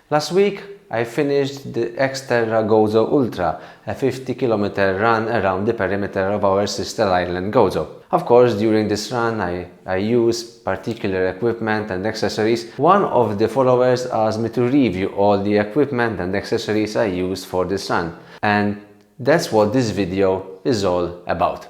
Last week, I finished the Xterra Gozo Ultra, a 50-kilometer run around the perimeter of our sister island Gozo. Of course, during this run, I used particular equipment and accessories. One of the followers asked me to review all the equipment and accessories I used for this run, and that's what this video is all about.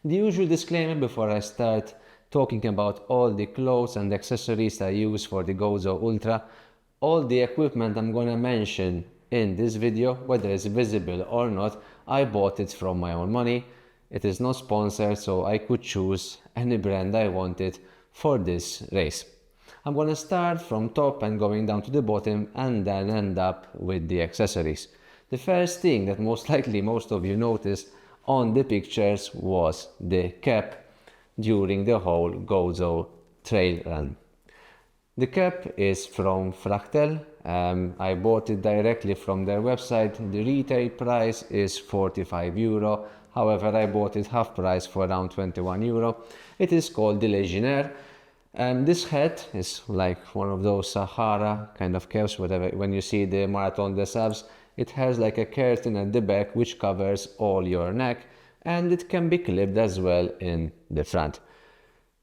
The usual disclaimer before I start talking about all the clothes and accessories I use for the Gozo Ultra. All the equipment I'm gonna mention in this video, whether it's visible or not, I bought it from my own money. It is not sponsored, so I could choose any brand I wanted for this race. I'm gonna start from top and going down to the bottom and then end up with the accessories. The first thing that most likely most of you noticed on the pictures was the cap during the whole Gozo trail run. The cap is from Fractal. I bought it directly from their website. The retail price is €45. However, I bought it half price for around €21. It is called the Legionnaire. This hat is like one of those Sahara kind of caps, whatever. When you see the Marathon des Sables, it has like a curtain at the back which covers all your neck, and it can be clipped as well in the front.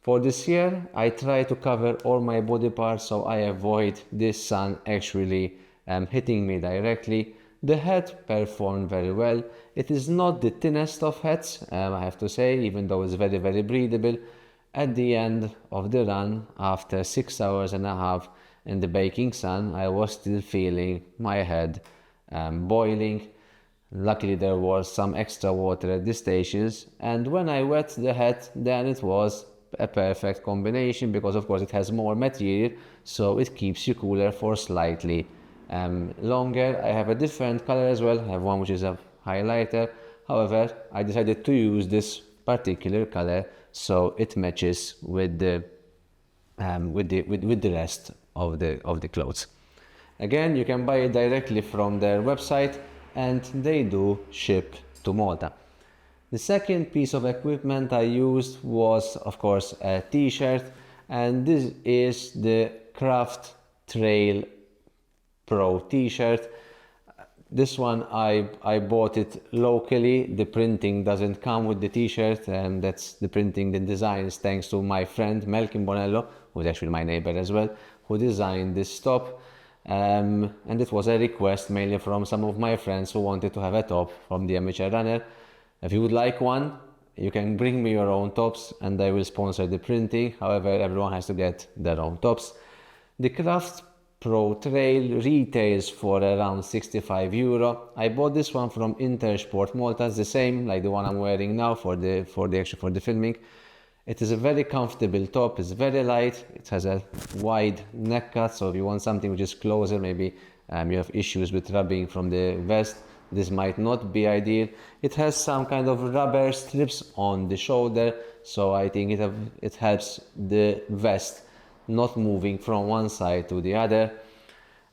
For this year, I try to cover all my body parts so I avoid this sun actually hitting me directly. The hat performed very well. It is not the thinnest of hats, I have to say, even though it's very, very breathable. At the end of the run, after 6 hours and a half in the baking sun, I was still feeling my head boiling. Luckily there was some extra water at the stations, and when I wet the hat, then it was a perfect combination, because of course it has more material, so it keeps you cooler for slightly longer. I have a different color as well. I have one which is a highlighter. However, I decided to use this particular color so it matches with the rest of the clothes. Again, you can buy it directly from their website, and they do ship to Malta. The second piece of equipment I used was, of course, a t-shirt, and this is the Craft Trail Pro t-shirt. This one I bought it locally. The printing doesn't come with the t-shirt, and that's the printing, the design is thanks to my friend Melkin Bonello, who's actually my neighbor as well, who designed this top. And it was a request mainly from some of my friends who wanted to have a top from the amateur runner. If you would like one, you can bring me your own tops and I will sponsor the printing. However, everyone has to get their own tops. The Craft Pro Trail retails for around €65. I bought this one from Intersport Malta. It's the same like the one I'm wearing now for the filming. It is a very comfortable top. It's very light. It has a wide neck cut, so if you want something which is closer, maybe you have issues with rubbing from the vest, this might not be ideal. It has some kind of rubber strips on the shoulder, so I think it helps the vest not moving from one side to the other.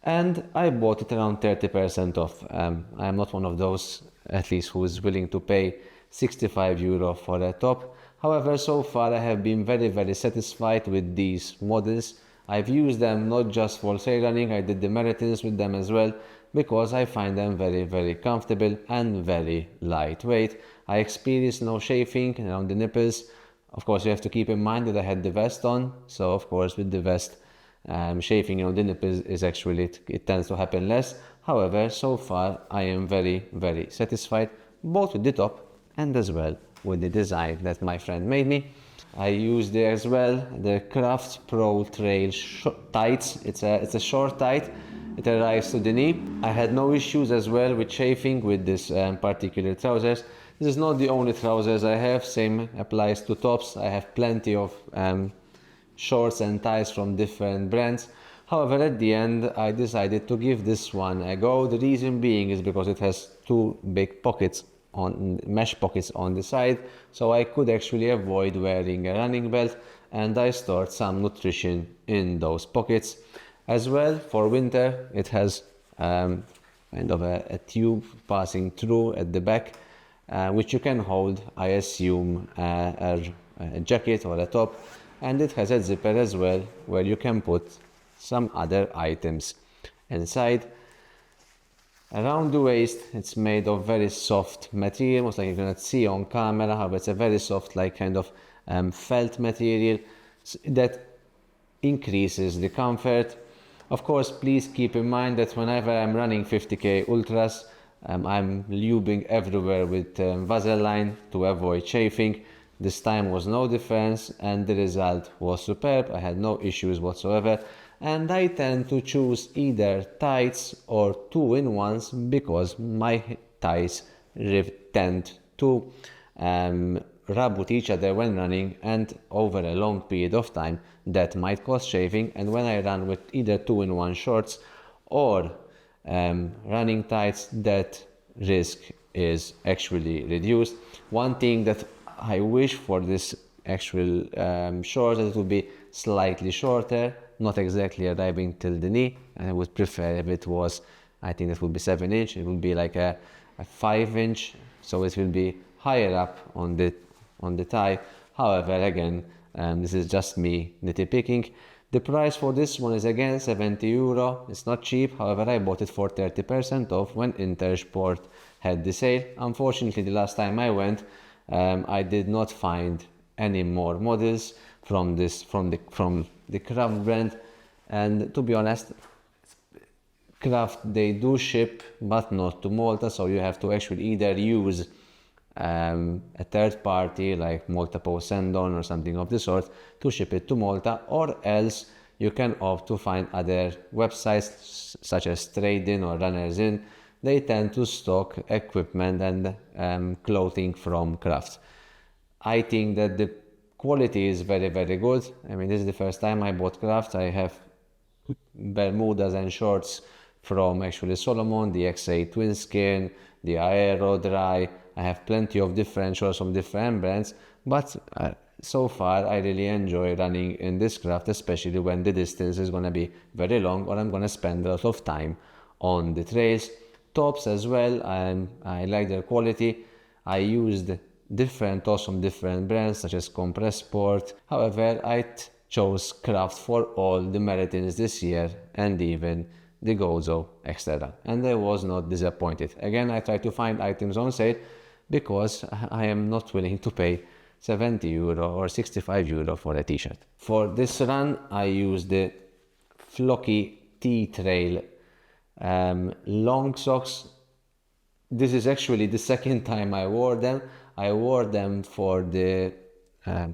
And I bought it around 30% off. I am not one of those, at least, who is willing to pay €65 for a top. However, so far I have been very, very satisfied with these models. I've used them not just for trail running, I did the marathons with them as well, because I find them very, very comfortable and very lightweight. I experienced no chafing around the nipples. Of course, you have to keep in mind that I had the vest on, so of course with the vest, chafing around the nipples is actually, it tends to happen less. However, so far I am very, very satisfied, both with the top and as well with the design that my friend made me. I used there as well the Craft Pro Trail tights. It's a short tight. It arrives to the knee. I had no issues as well with chafing with this particular trousers. This is not the only trousers I have. Same applies to tops. I have plenty of shorts and ties from different brands. However, at the end, I decided to give this one a go. The reason being is because it has two big pockets on mesh pockets on the side, so I could actually avoid wearing a running belt, and I stored some nutrition in those pockets. As well, for winter, it has kind of a tube passing through at the back, which you can hold, I assume, a jacket or a top, and it has a zipper as well where you can put some other items inside. Around the waist, it's made of very soft material, almost like you cannot see on camera, however it's a very soft, like kind of felt material that increases the comfort. Of course, please keep in mind that whenever I'm running 50k ultras, I'm lubing everywhere with Vaseline to avoid chafing. This time was no difference, and the result was superb. I had no issues whatsoever, and I tend to choose either tights or two-in-ones because my thighs tend to rub with each other when running, and over a long period of time that might cause chafing. And when I run with either two-in-one shorts or running tights, that risk is actually reduced. One thing that I wish for this actual shorts that it would be slightly shorter, not exactly arriving till the knee. I would prefer if it was, I think it would be 7 inch, it would be like a 5 inch, so it will be higher up on the thigh. However, again, this is just me nitpicking. The price for this one is again €70. It's not cheap, however I bought it for 30% off when Intersport had the sale. Unfortunately, the last time I went, I did not find any more models from the Craft brand, and to be honest, Craft, they do ship but not to Malta, so you have to actually either use a third party like Malta Post Send-On or something of the sort to ship it to Malta, or else you can opt to find other websites such as Trade-In or Runners In. They tend to stock equipment and clothing from Craft. I think that the quality is very, very good. I mean, this is the first time I bought Craft. I have Bermudas and shorts from actually Solomon, the XA Twin Skin, the Aero Dry. I have plenty of different shorts from different brands, but so far I really enjoy running in this Craft, especially when the distance is going to be very long or I'm going to spend a lot of time on the trails. Tops as well, I like their quality. I used different tops from different brands such as Compress Sport. However, I chose Craft for all the marathons this year and even the Gozo Xterra, and I was not disappointed. Again, I try to find items on sale because I am not willing to pay €70 or €65 for a t-shirt. For this run, I used the Flocky T-Trail long socks. This is actually the second time I wore them. I wore them for the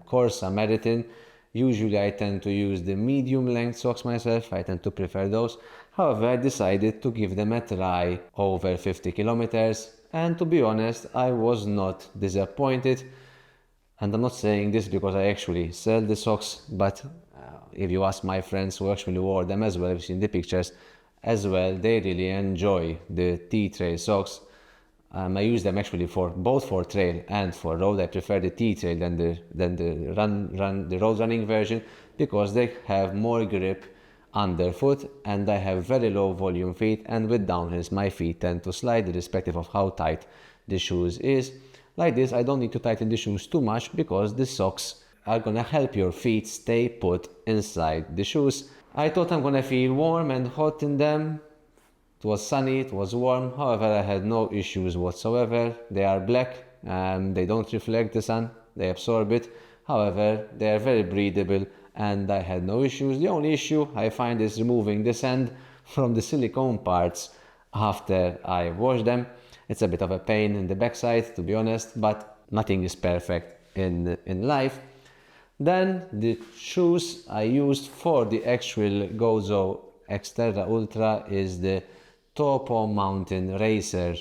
Corsa Marathon. Usually I tend to use the medium length socks myself. I tend to prefer those. However, I decided to give them a try over 50 kilometers, and to be honest, I was not disappointed. And I'm not saying this because I actually sell the socks, but if you ask my friends who actually wore them as well, I've seen the pictures as well, they really enjoy the T-Trail socks. I use them actually for both for trail and for road. I prefer the T-Trail than the road running version because they have more grip underfoot, and I have very low volume feet, and with downhills my feet tend to slide irrespective of how tight the shoes is. Like this, I don't need to tighten the shoes too much because the socks are gonna help your feet stay put inside the shoes. I thought I'm gonna feel warm and hot in them. It was sunny, it was warm, however I had no issues whatsoever. They are black and they don't reflect the sun, they absorb it. However, they are very breathable and I had no issues. The only issue I find is removing the sand from the silicone parts after I wash them. It's a bit of a pain in the backside, to be honest, but nothing is perfect in life. Then the shoes I used for the actual Gozo Xterra Ultra is the Topo Mountain Racer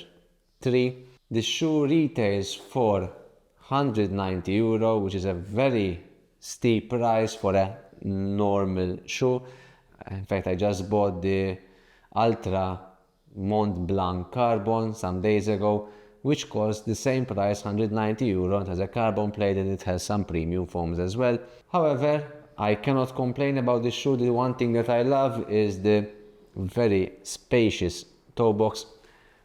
3. The shoe retails for €190, which is a very steep price for a normal shoe. In fact, I just bought the Ultra Mont Blanc Carbon some days ago, which costs the same price, €190. It has a carbon plate and it has some premium foams as well. However, I cannot complain about this shoe. The one thing that I love is the very spacious toe box.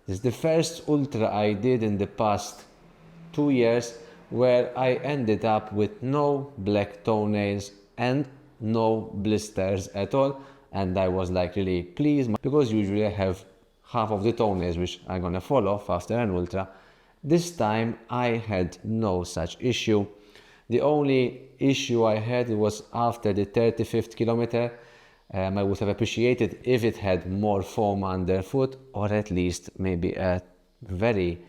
This is the first Ultra I did in the past 2 years where I ended up with no black toenails and no blisters at all, and I was like really pleased, because usually I have half of the toenails which are gonna fall off after an Ultra. This time I had no such issue. The only issue I had was after the 35th kilometer. I would have appreciated if it had more foam underfoot, or at least maybe a very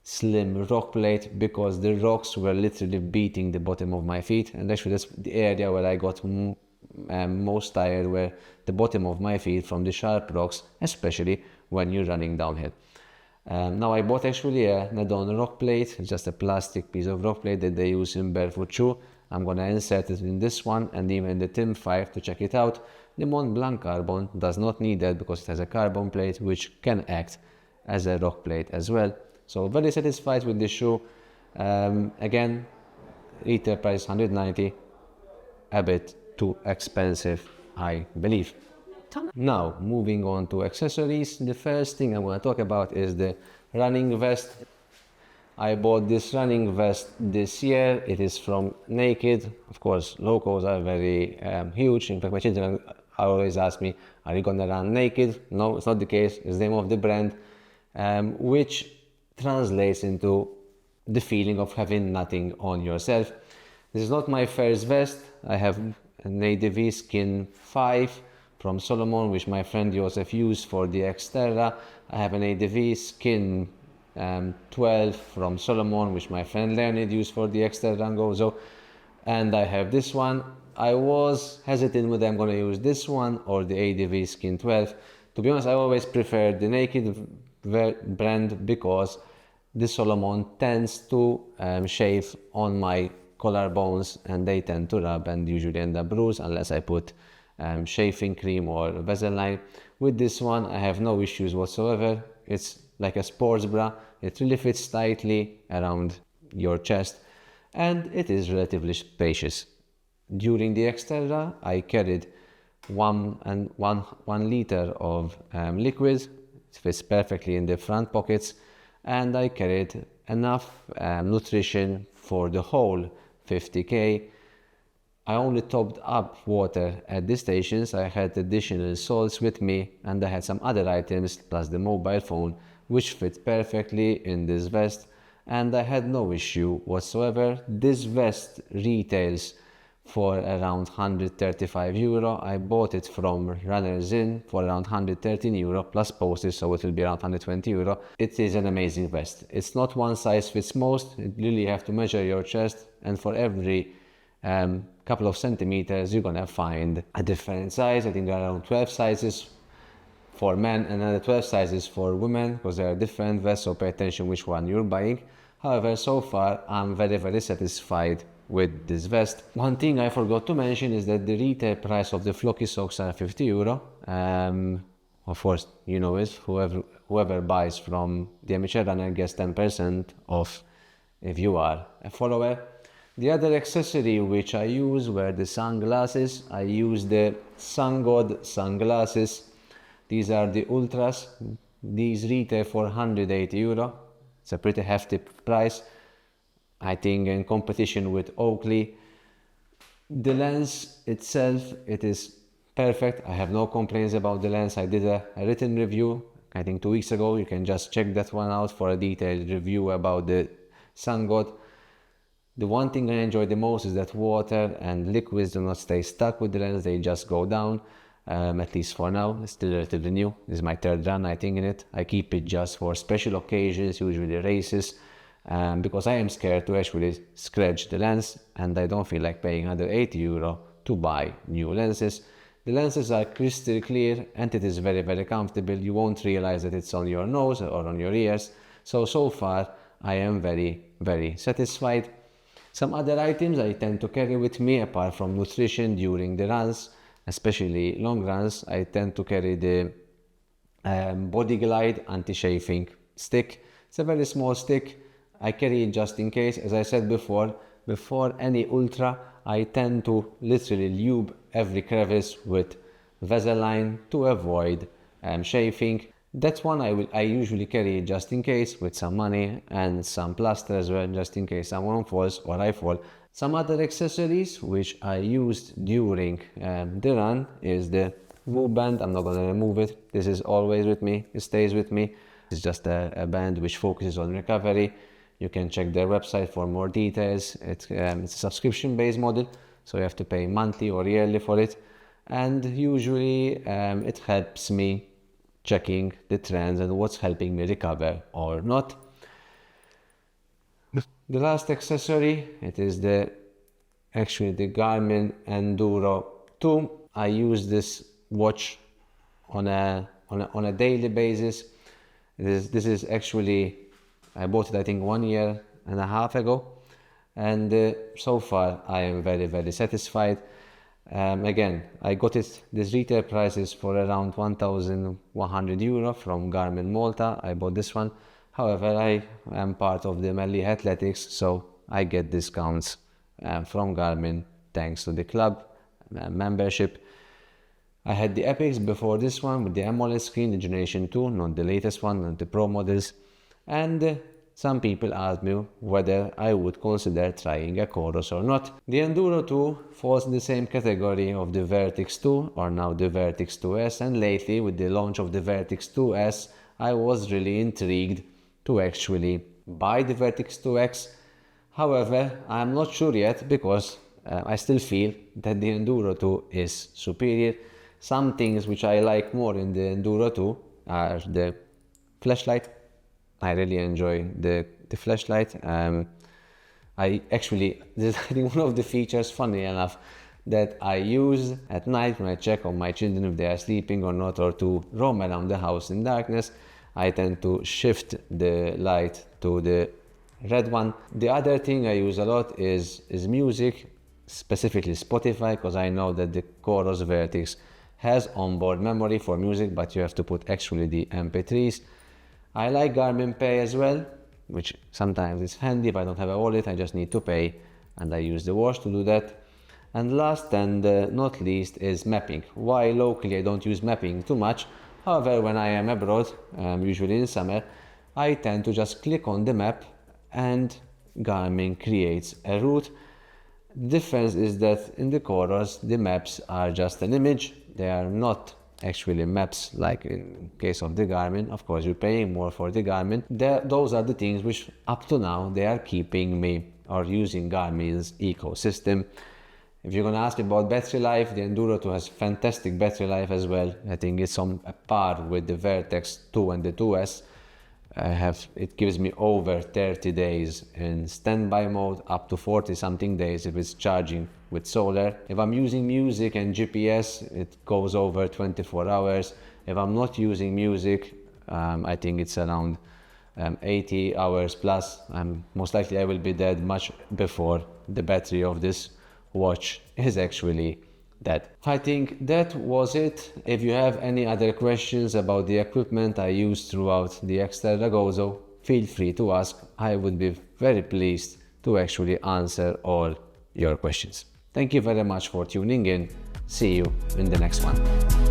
slim rock plate, because the rocks were literally beating the bottom of my feet, and actually that's the area where I got most tired, were the bottom of my feet from the sharp rocks, especially when you're running downhill. Now I bought actually a Nadon rock plate, just a plastic piece of rock plate that they use in barefoot shoe. I'm gonna insert it in this one and even the Tim 5 to check it out. The Mont Blanc Carbon does not need that because it has a carbon plate which can act as a rock plate as well. So very satisfied with this shoe. Again, retail price 190, a bit too expensive, I believe. Now, moving on to accessories, the first thing I'm going to talk about is the running vest. I bought this running vest this year. It is from Naked. Of course, logos are very huge. In fact, my children always ask me, are you going to run naked? No, it's not the case. It's the name of the brand, which translates into the feeling of having nothing on yourself. This is not my first vest. I have an ADV Skin 5 from Solomon, which my friend Joseph used for the Xterra. I have an ADV Skin 12 from Solomon, which my friend Leonid used for the Xterra and Gozo. And I have this one. I was hesitant whether I'm going to use this one or the ADV Skin 12. To be honest, I always prefer the Naked brand because the Solomon tends to shave on my collarbones, and they tend to rub and usually end up bruised unless I put shaving cream or Vaseline. With this one I have no issues whatsoever. It's like a sports bra. It really fits tightly around your chest and it is relatively spacious. During the Xterra I carried 1 liter of liquid. It fits perfectly in the front pockets, and I carried enough nutrition for the whole 50k. I only topped up water at the stations. I had additional salts with me, and I had some other items plus the mobile phone which fit perfectly in this vest, and I had no issue whatsoever. This vest retails for around €135. I bought it from Runners Inn for around €113 plus postage, so it will be around €120. It is an amazing vest. It's not one size fits most. You really have to measure your chest, and for every couple of centimeters you're gonna find a different size. I think there are around 12 sizes for men and another 12 sizes for women, because there are different vests, so pay attention which one you're buying. However, so far I'm very satisfied with this vest. One thing I forgot to mention is that the retail price of the flocky socks are €50. Of course, you know it, whoever buys from the Amateur Runner gets 10% off if you are a follower. The other accessory which I use were the sunglasses. I use the Sun God sunglasses. These are the Ultras. These retail for €180. It's a pretty hefty price, I think, in competition with Oakley. The lens itself, it is perfect. I have no complaints about the lens. I did a written review, I think 2 weeks ago. You can just check that one out for a detailed review about the Sun God. The one thing I enjoy the most is that water and liquids do not stay stuck with the lens. They just go down, at least for now. It's still relatively new. This is my third run, I think, in it. I keep it just for special occasions, usually races. Because I am scared to actually scratch the lens, and I don't feel like paying another €80 to buy new lenses. The lenses are crystal clear and it is very comfortable. You won't realize that it's on your nose or on your ears. So far I am very satisfied. Some other items I tend to carry with me apart from nutrition during the runs. especially long runs, I tend to carry the Body Glide anti-chafing stick. It's a very small stick. I carry it just in case. As I said before any ultra, I tend to literally lube every crevice with Vaseline to avoid chafing. That one I usually carry just in case, with some money and some plaster as well, just in case someone falls or I fall. Some other accessories which I used during the run is the move band. I'm not going to remove it. This is always with me. It stays with me. It's just a band which focuses on recovery. You can check their website for more details. It's a subscription-based model, so you have to pay monthly or yearly for it. And usually it helps me checking the trends and what's helping me recover or not. The last accessory, it is actually the Garmin Enduro 2. I use this watch on a daily basis. This is actually, I bought it I think 1.5 years ago, and so far I am very, very satisfied. Again, I got this retail prices for around €1,100 from Garmin Malta. I bought this one. However, I am part of the Melli Athletics, so I get discounts from Garmin thanks to the club membership. I had the Epics before this one with the AMOLED screen, the Generation 2, not the latest one, not the Pro models. And some people asked me whether I would consider trying a Chorus or not. The Enduro 2 falls in the same category of the Vertix 2, or now the Vertix 2S, and lately with the launch of the Vertix 2S, I was really intrigued to actually buy the Vertix 2X. However, I'm not sure yet because I still feel that the Enduro 2 is superior. Some things which I like more in the Enduro 2 are the flashlight. I really enjoy the flashlight. I actually, this is I think one of the features, funny enough, that I use at night when I check on my children if they are sleeping or not, or to roam around the house in darkness. I tend to shift the light to the red one. The other thing I use a lot is music, specifically Spotify, because I know that the Chorus Vertix has onboard memory for music, but you have to put actually the MP3s. I like Garmin Pay as well, which sometimes is handy. If I don't have a wallet, I just need to pay, and I use the watch to do that. And last and not least is mapping. Why locally I don't use mapping too much. However, when I am abroad, usually in summer, I tend to just click on the map and Garmin creates a route. The difference is that in the Chorus, the maps are just an image. They are not actually maps like in case of the Garmin. Of course, you're paying more for the Garmin. Those are the things which up to now they are keeping me or using Garmin's ecosystem. If you're going to ask me about battery life, the Enduro 2 has fantastic battery life as well. I think it's on a par with the Vertex 2 and the 2S. It gives me over 30 days in standby mode, up to 40 something days if it's charging with solar. If I'm using music and GPS, it goes over 24 hours. If I'm not using music, I think it's around 80 hours plus. Most likely I will be dead much before the battery of this watch is actually dead. I think that was it. If you have any other questions about the equipment I used throughout the Xterra Gozo, feel free to ask. I would be very pleased to actually answer all your questions. Thank you very much for tuning in. See you in the next one.